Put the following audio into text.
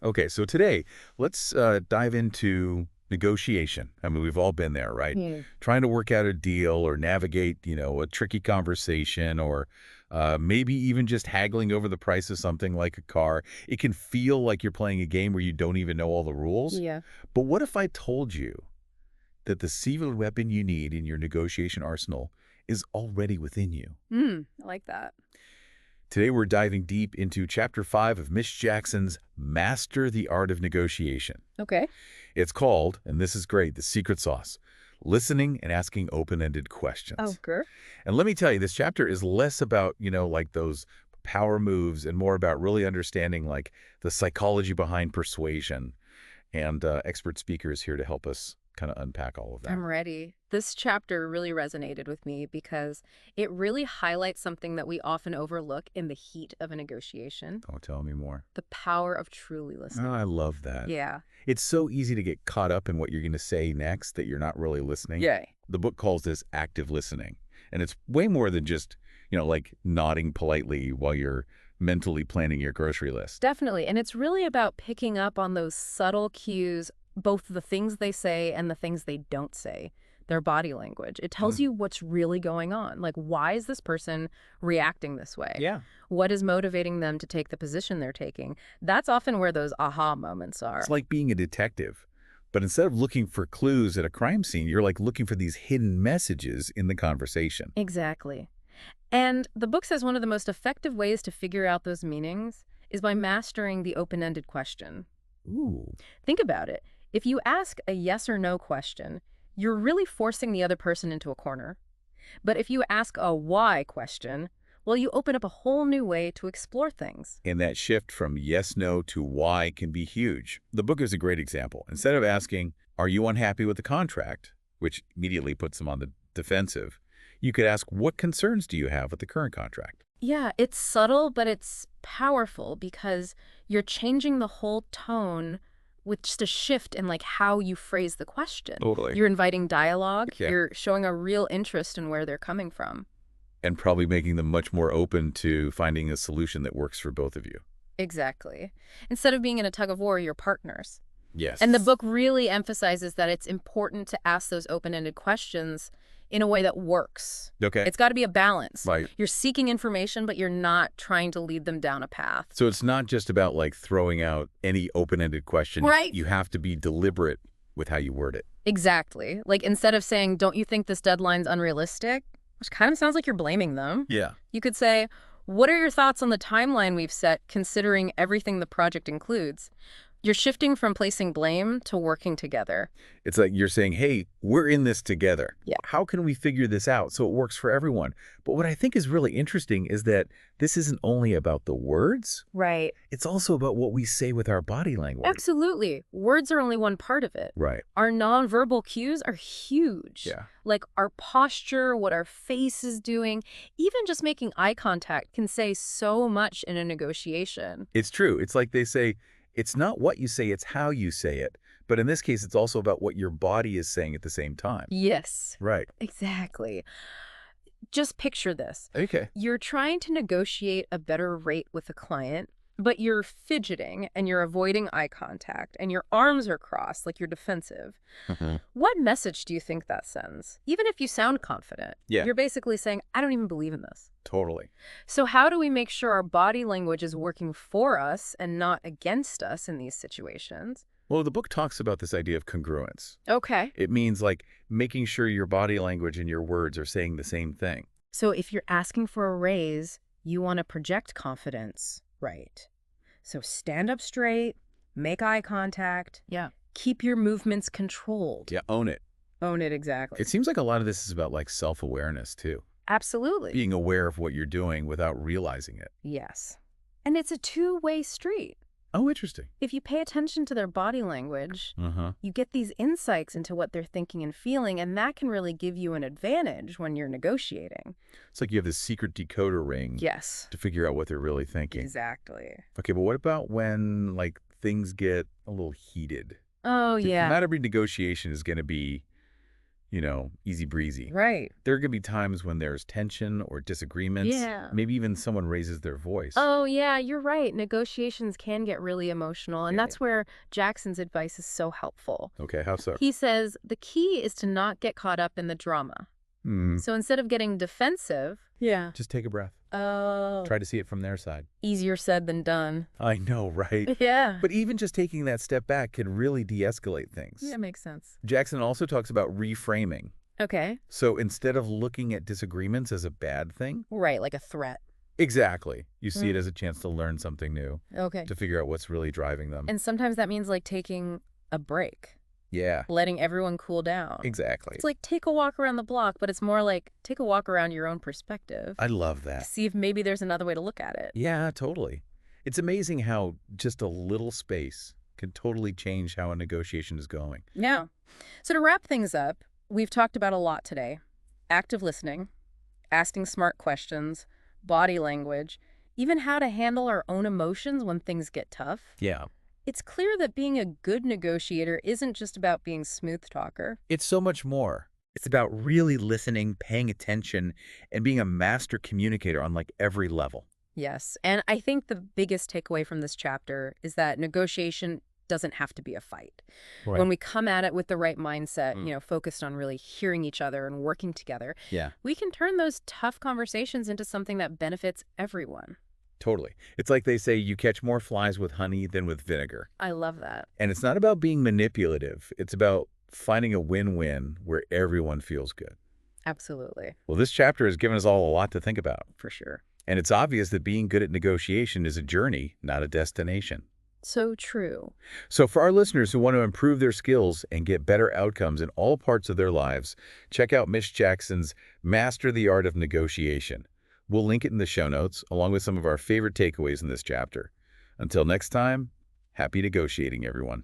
Okay, so today, let's dive into negotiation. I mean, we've all been there, right? Hmm. Trying to work out a deal or navigate, a tricky conversation or maybe even just haggling over the price of something like a car. It can feel like you're playing a game where you don't even know all the rules. Yeah. But what if I told you that the secret weapon you need in your negotiation arsenal is already within you? I like that. Today, we're diving deep into Chapter 5 of Mitch Jackson's Master the Art of Negotiation. Okay. It's called, and this is great, the secret sauce, listening and asking open-ended questions. Okay. And let me tell you, this chapter is less about, like those power moves and more about really understanding like the psychology behind persuasion. And expert speakers here to help us kind of unpack all of that. I'm ready. This chapter really resonated with me because it really highlights something that we often overlook in the heat of a negotiation, Oh, tell me more. the power of truly Oh, listening. I love that. Yeah. It's so easy to get caught up in what you're going to say next that you're not really listening. Yay. The book calls this active listening. And it's way more than just, like nodding politely while you're mentally planning your grocery list. Definitely. And it's really about picking up on those subtle cues, both the things they say and the things they don't say, their body language. It tells Mm. you what's really going on. Like, why is this person reacting this way? Yeah. What is motivating them to take the position they're taking? That's often where those aha moments It's are. like being a detective. But instead of looking for clues at a crime scene, you're like looking for these hidden messages in the conversation. Exactly. And the book says one of the most effective ways to figure out those meanings is by mastering the open-ended question. Ooh. Think about it. If you ask a yes or no question, you're really forcing the other person into a corner. But if you ask a why question, well, you open up a whole new way to explore things. And that shift from yes, no to why can be huge. The book is a great example. Instead of asking, are you unhappy with the contract, which immediately puts them on the defensive, you could ask, what concerns do you have with the current contract? Yeah, it's subtle, but it's powerful because you're changing the whole tone with just a shift in like how you phrase the question. Totally. You're inviting dialogue, Yeah. you're showing a real interest in where they're coming from. And probably making them much more open to finding a solution that works for both of you. Exactly. Instead of being in a tug of war, you're partners. Yes. And the book really emphasizes that it's important to ask those open-ended questions in a way that works. Okay. It's got to be a balance. Right. You're seeking information, but you're not trying to lead them down a path. So it's not just about like throwing out any open-ended question. Right. You have to be deliberate with how you word it. Exactly. Like instead of saying, don't you think this deadline's unrealistic? Which kind of sounds like you're blaming them. Yeah. You could say, what are your thoughts on the timeline we've set considering everything the project includes? You're shifting from placing blame to working together. It's like you're saying, hey, we're in this together. Yeah. How can we figure this out so it works for everyone? But what I think is really interesting is that this isn't only about the words. Right. It's also about what we say with our body language. Absolutely. Words are only one part of it. Right. Our nonverbal cues are huge. Yeah. Like our posture, what our face is doing, even just making eye contact can say so much in a negotiation. It's true. It's like they say, it's not what you say, it's how you say it. But in this case, it's also about what your body is saying at the same time. Yes, Right. exactly. Just picture this. Okay. You're trying to negotiate a better rate with a client, but you're fidgeting and you're avoiding eye contact and your arms are crossed like you're defensive. What message do you think that sends? Even if you sound confident, Yeah. you're basically saying, I don't even believe in this. Totally. So how do we make sure our body language is working for us and not against us in these situations? Well, the book talks about this idea of congruence. Okay. It means like making sure your body language and your words are saying the same thing. So if you're asking for a raise, you want to project confidence, right? So stand up straight, make eye contact. Yeah. Keep your movements controlled. Yeah, own it. Own it exactly. It seems like a lot of this is about like self-awareness too. Absolutely. Being aware of what you're doing without realizing it. Yes. And it's a two-way street. Oh, interesting. If you pay attention to their body language, Uh-huh. you get these insights into what they're thinking and feeling, and that can really give you an advantage when you're negotiating. It's like you have this secret decoder ring Yes. to figure out what they're really thinking. Exactly. Okay, but what about when like things get a little heated? Oh, yeah. Not every negotiation is going to be easy breezy. Right. There are going to be times when there's tension or disagreements. Yeah. Maybe even someone raises their voice. Oh, yeah, you're right. Negotiations can get really emotional, and Yeah. that's where Jackson's advice is so helpful. Okay, how so? He says the key is to not get caught up in the drama. So instead of getting defensive, Just take a breath. oh, Try to see it from their side. easier said than done. I know, right? Yeah. But even just taking that step back can really de-escalate things. Yeah, makes sense. Jackson also talks about reframing. Okay. So instead of looking at disagreements as a bad thing, Right, like a threat. exactly, you see it as a chance to learn something new, Okay. to figure out what's really driving them. And sometimes that means like taking a break, Yeah, letting everyone cool down. exactly. It's like take a walk around the block, but it's more like take a walk around your own perspective. I love that. See if maybe there's another way to look at it. Yeah, totally. It's amazing how just a little space can totally change how a negotiation is going. Yeah. So to wrap things up, we've talked about a lot today. Active listening, asking smart questions, body language, even how to handle our own emotions when things get tough. Yeah. It's clear that being a good negotiator isn't just about being smooth talker. It's so much more. It's about really listening, paying attention, and being a master communicator on like every level. Yes. And I think the biggest takeaway from this chapter is that negotiation doesn't have to be a fight. Right. When we come at it with the right mindset, focused on really hearing each other and working together, Yeah, we can turn those tough conversations into something that benefits everyone. totally. It's like they say you catch more flies with honey than with vinegar. I love that. And it's not about being manipulative. It's about finding a win-win where everyone feels good. Absolutely. Well, this chapter has given us all a lot to think about. For sure. And it's obvious that being good at negotiation is a journey, not a destination. So true. So for our listeners who want to improve their skills and get better outcomes in all parts of their lives, check out Mitch Jackson's Master the Art of Negotiation. We'll link it in the show notes, along with some of our favorite takeaways in this chapter. Until next time, happy negotiating, everyone.